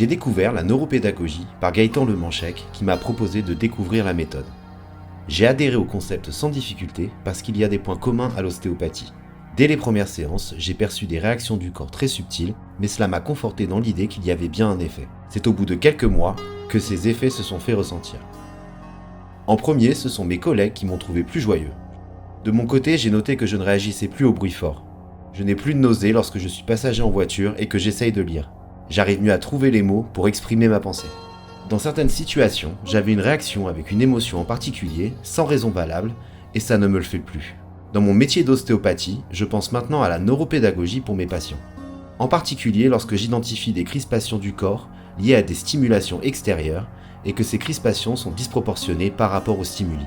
J'ai découvert la neuropédagogie par Gaëtan Lemanchec qui m'a proposé de découvrir la méthode. J'ai adhéré au concept sans difficulté parce qu'il y a des points communs à l'ostéopathie. Dès les premières séances, j'ai perçu des réactions du corps très subtiles, mais cela m'a conforté dans l'idée qu'il y avait bien un effet. C'est au bout de quelques mois que ces effets se sont fait ressentir. En premier, ce sont mes collègues qui m'ont trouvé plus joyeux. De mon côté, j'ai noté que je ne réagissais plus au bruit fort. Je n'ai plus de nausées lorsque je suis passager en voiture et que j'essaye de lire. J'arrive mieux à trouver les mots pour exprimer ma pensée. Dans certaines situations, j'avais une réaction avec une émotion en particulier, sans raison valable, et ça ne me le fait plus. Dans mon métier d'ostéopathie, je pense maintenant à la neuropédagogie pour mes patients. En particulier lorsque j'identifie des crispations du corps liées à des stimulations extérieures et que ces crispations sont disproportionnées par rapport aux stimuli.